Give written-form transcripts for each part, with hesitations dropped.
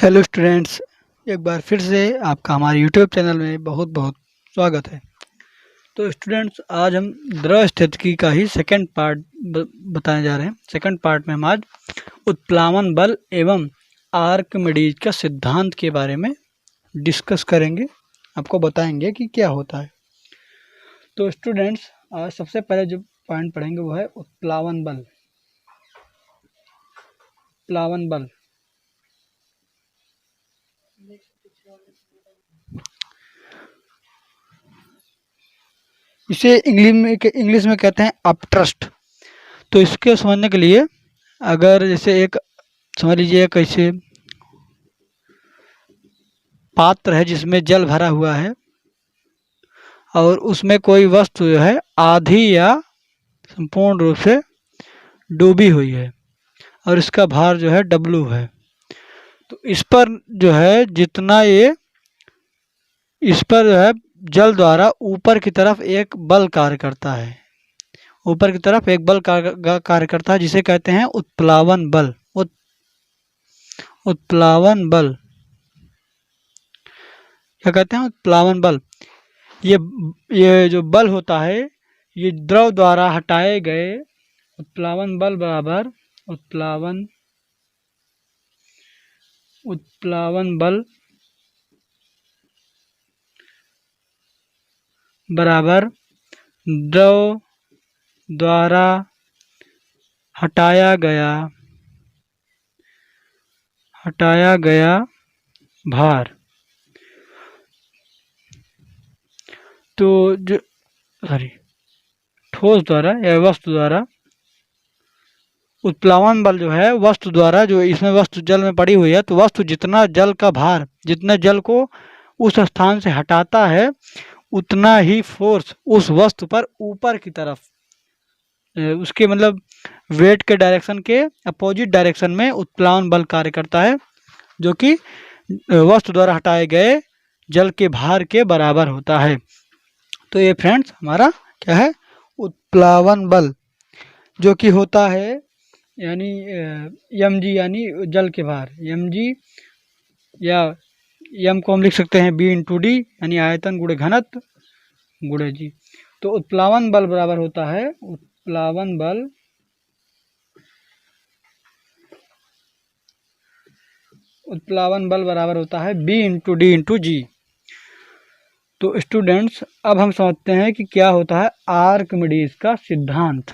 Hello students, एक बार फिर से आपका हमारे यूट्यूब चैनल में बहुत बहुत स्वागत है। तो स्टूडेंट्स, आज हम द्रव स्थितिकी का ही सेकंड पार्ट बताने जा रहे हैं। सेकंड पार्ट में हम आज उत्प्लावन बल एवं आर्किमिडीज का सिद्धांत के बारे में डिस्कस करेंगे, आपको बताएंगे कि क्या होता है। तो स्टूडेंट्स, आज सबसे पहले जो पॉइंट पढ़ेंगे वो है उत्प्लावन बल। प्लावन बल इसे इंग्लिश में कहते हैं अपथ्रस्ट। तो इसके समझने के लिए अगर जैसे एक समझ लीजिए कैसे पात्र है जिसमें जल भरा हुआ है और उसमें कोई वस्तु जो है आधी या संपूर्ण रूप से डूबी हुई है और इसका भार जो है W है। तो इस पर जो है जल द्वारा ऊपर की तरफ एक बल कार्य करता है। ऊपर की तरफ एक बल कार्य करता है जिसे कहते हैं उत्प्लावन बल। उत्प्लावन बल क्या कहते हैं? उत्प्लावन बल। ये जो बल होता है ये द्रव द्वारा हटाए गए उत्प्लावन बल बराबर उत्प्लावन बल बराबर द्रव द्वारा हटाया गया भार। तो जो ठोस द्वारा या वस्तु द्वारा उत्प्लावन बल जो है वस्तु द्वारा, जो इसमें वस्तु जल में पड़ी हुई है, तो वस्तु जितना जल का भार, जितने जल को उस स्थान से हटाता है उतना ही फोर्स उस वस्तु पर ऊपर की तरफ उसके मतलब वेट के डायरेक्शन के अपोजिट डायरेक्शन में उत्प्लावन बल कार्य करता है, जो कि वस्तु द्वारा हटाए गए जल के भार के बराबर होता है। तो ये फ्रेंड्स हमारा क्या है? उत्प्लावन बल, जो कि होता है यानी mg यानी जल के भार mg, या m को हम लिख सकते हैं B/D यानी आयतन गुणे घनत्व गुणे g। तो उत्प्लावन बल बराबर होता है उत्प्लावन बल बराबर होता है B/D/g। तो स्टूडेंट्स, अब हम समझते हैं कि क्या होता है आर्किमिडीज का सिद्धांत।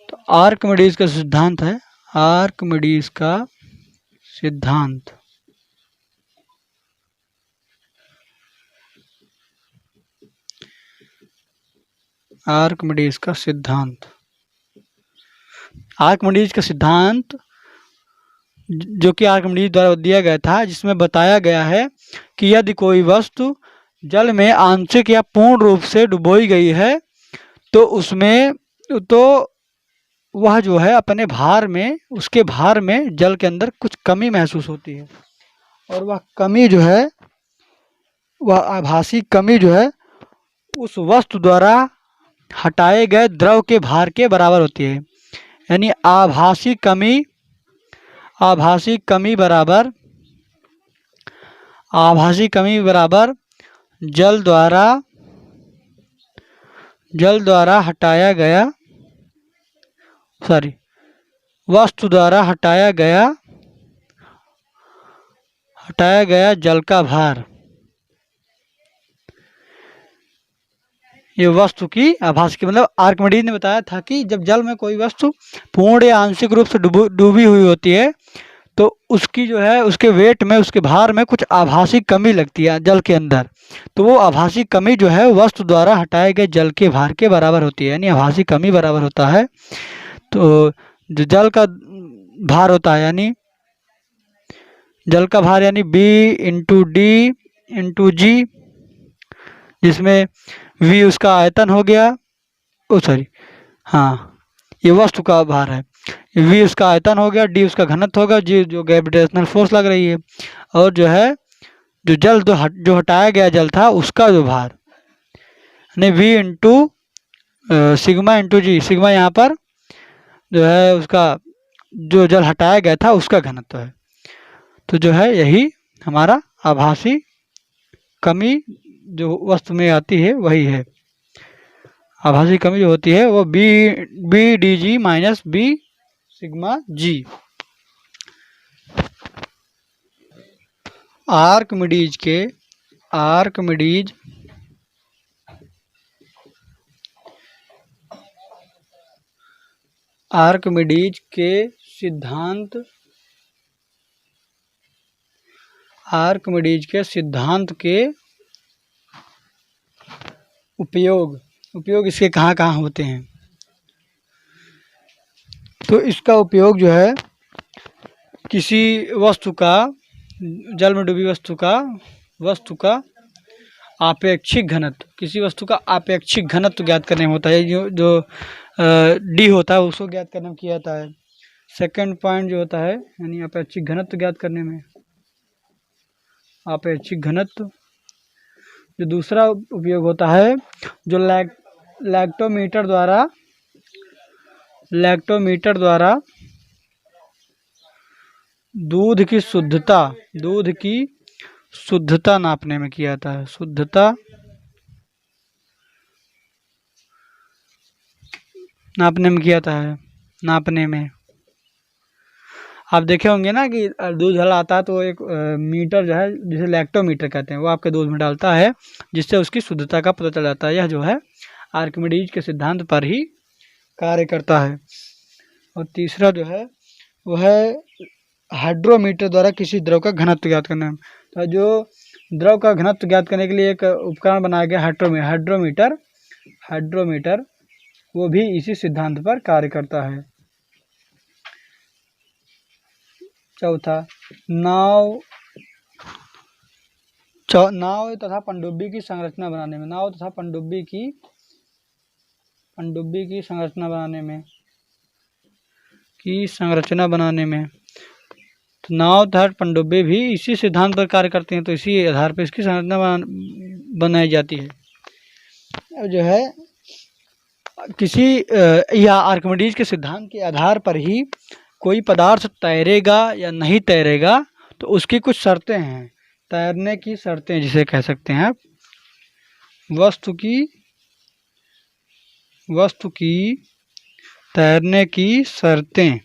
तो आर्किमिडीज का सिद्धांत है आर्किमिडीज का सिद्धांत। आर्किमिडीज का सिद्धांत जो कि आर्किमिडीज द्वारा दिया गया था, जिसमें बताया गया है कि यदि कोई वस्तु जल में आंशिक या पूर्ण रूप से डुबोई गई है तो वह जो है अपने भार में, उसके भार में जल के अंदर कुछ कमी महसूस होती है, और वह कमी जो है, वह आभासी कमी जो है उस वस्तु द्वारा हटाए गए द्रव के भार के बराबर होती है। यानी आभासी कमी बराबर जल द्वारा हटाया गया वस्तु द्वारा हटाया गया जल का भार। ये वस्तु की आभास की मतलब आर्किमिडीज ने बताया था कि जब जल में कोई वस्तु पूर्ण या आंशिक रूप से डूबी हुई होती है तो उसकी जो है उसके वेट में, उसके भार में कुछ आभासी कमी लगती है जल के अंदर। तो वो आभासी कमी जो है वस्तु द्वारा हटाए गए जल के भार के बराबर होती है, यानी आभासी कमी बराबर होता है। तो जो जल का भार होता है यानी जल का भार यानी B/D/g, जिसमें V उसका आयतन हो गया, ये वस्तु का भार है, V उसका आयतन हो गया, D उसका घनत्व होगा, G जो ग्रेविटेशनल फोर्स लग रही है, और जो है जो जल जो हटाया गया जल था उसका जो भार यानी V सिग्मा/g। सिग्मा यहाँ पर जो है उसका जो जल हटाया गया था उसका घनत्व है। तो जो है यही हमारा आभासी कमी जो वस्तु में आती है वही है। आभासी कमी जो होती है वो B D G minus B sigma G. Archimedes के सिद्धांत के उपयोग इसके कहाँ कहाँ होते हैं। तो इसका उपयोग जो है किसी वस्तु का, जल में डूबी वस्तु का आपेक्षिक घनत्व, किसी वस्तु का आपेक्षिक घनत्व ज्ञात करने में होता है। जो डी होता है उसको ज्ञात करने में किया जाता है। सेकंड पॉइंट जो होता है यानी आपेक्षिक घनत्व ज्ञात करने में, आपेक्षिक घनत्व। जो दूसरा उपयोग होता है जो लैक्टोमीटर द्वारा दूध की शुद्धता नापने में किया जाता है। शुद्धता नापने में किया जाता है। नापने में आप देखे होंगे ना कि दूध हल आता है तो एक मीटर जो है जिसे लैक्टोमीटर कहते हैं वो आपके दूध में डालता है, जिससे उसकी शुद्धता का पता चल जाता है। यह जो है आर्किमिडीज के सिद्धांत पर ही कार्य करता है। और तीसरा जो है वह है हाइड्रोमीटर द्वारा किसी द्रव का घनत्व ज्ञात करना। तो जो द्रव का घनत्व ज्ञात करने के लिए एक उपकरण बनाया गया हाइड्रोमीटर, वो भी इसी सिद्धांत पर कार्य करता है। चौथा, नाव तथा पनडुब्बी की संरचना बनाने में, संरचना बनाने में तो नाव तथा पनडुब्बी भी इसी सिद्धांत पर कार्य करते हैं, तो इसी आधार पर इसकी संरचना बनाई जाती है। अब जो है किसी या आर्किमिडीज के सिद्धांत के आधार पर ही कोई पदार्थ तैरेगा या नहीं तैरेगा, तो उसकी कुछ शर्तें हैं, तैरने की शर्तें जिसे कह सकते हैं आप। वस्तु की तैरने की शर्तें।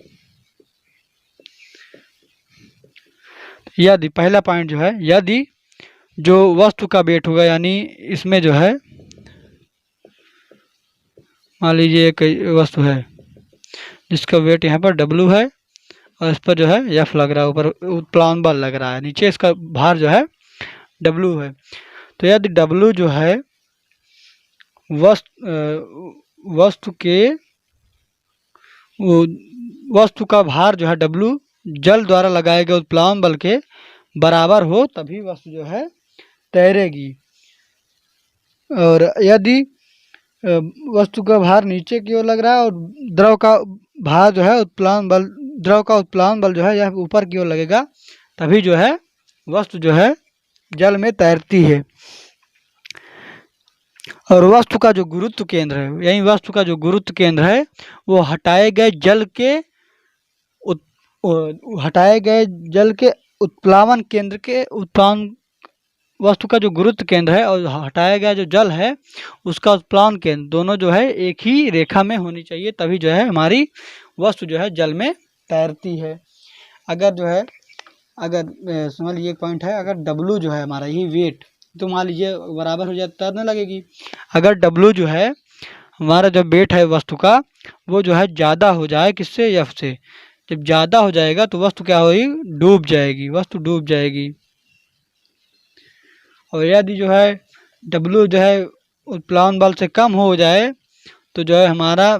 यदि पहला पॉइंट जो है, यदि जो वस्तु का वेट होगा, यानी इसमें जो है मान लीजिए एक वस्तु है जिसका वेट यहाँ पर W है और इस पर जो है F लग रहा है, ऊपर उत्प्लावन बल लग रहा है, नीचे इसका भार जो है W है। तो यदि W जो है वस्तु का भार जो है W जल द्वारा लगाए गए उत्प्लावन बल के बराबर हो, तभी वस्तु जो है तैरेगी। और यदि वस्तु का भार नीचे की ओर लग रहा है और द्रव का भार जो है द्रव का उत्प्लावन बल जो है यह ऊपर की ओर लगेगा, तभी जो है वस्तु जो है जल में तैरती है। और वस्तु का जो गुरुत्व केंद्र है, यानी वस्तु का जो गुरुत्व केंद्र है वो हटाए गए जल के उत्प्लावन केंद्र के वस्तु का जो गुरुत्व केंद्र है और हटाया गया जो जल है उसका उत्प्लावन केंद्र, दोनों जो है एक ही रेखा में होनी चाहिए, तभी जो है हमारी वस्तु जो है जल में तैरती है। अगर समझ लीजिए एक पॉइंट है, अगर W जो है हमारा ये वेट, तो मान लीजिए बराबर हो जाए तैरने लगेगी। अगर W जो है हमारा जो वेट है वस्तु का वो जो है ज़्यादा हो जाए किससे, F से, जब ज़्यादा हो जाएगा तो वस्तु क्या होगी, वस्तु डूब जाएगी। और यदि जो है W जो है उत्प्लावन बल से कम हो जाए तो जो है हमारा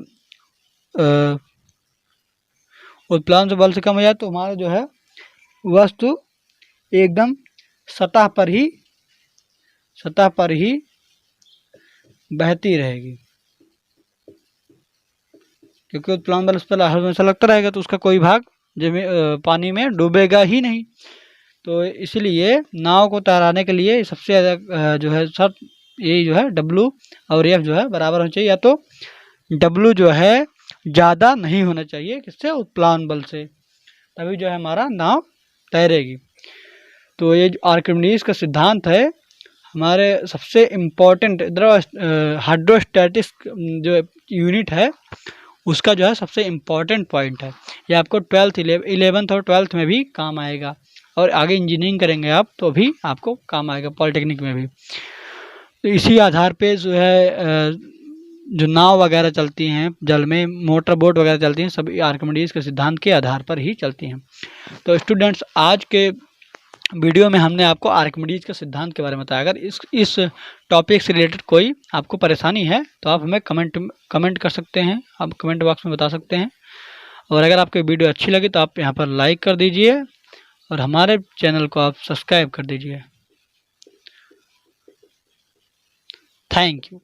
उत्प्लावन बल से कम हो जाए तो हमारा जो है वस्तु एकदम सतह पर ही बहती रहेगी, क्योंकि उत्प्लावन बल उस पर हमेशा लगता रहेगा, तो उसका कोई भाग पानी में डूबेगा ही नहीं। तो इसलिए नाव को तैराने के लिए सबसे ज़्यादा जो है शर्त यही जो है W और F जो है बराबर होना चाहिए, या तो W जो है ज़्यादा नहीं होना चाहिए किससे, उत्प्लावन बल से, तभी जो है हमारा नाव तैरेगी। तो ये जो आर्किमिडीज का सिद्धांत है हमारे सबसे इम्पोर्टेंट हाइड्रोस्टैटिक्स जो यूनिट है उसका जो है सबसे इम्पोर्टेंट पॉइंट है। ये आपको 11th और 12th में भी काम आएगा, और आगे इंजीनियरिंग करेंगे आप तो भी आपको काम आएगा, पॉलिटेक्निक में भी। तो इसी आधार पे जो है जो नाव वगैरह चलती हैं जल में, मोटर बोट वगैरह चलती हैं, सभी आर्किमिडीज के सिद्धांत के आधार पर ही चलती हैं। तो स्टूडेंट्स, आज के वीडियो में हमने आपको आर्किमिडीज के सिद्धांत के बारे में बताया। अगर इस टॉपिक से रिलेटेड कोई आपको परेशानी है तो आप हमें कमेंट कर सकते हैं, आप कमेंट बॉक्स में बता सकते हैं। और अगर आपको वीडियो अच्छी लगी तो आप यहाँ पर लाइक कर दीजिए और हमारे चैनल को आप सब्सक्राइब कर दीजिए। Thank you.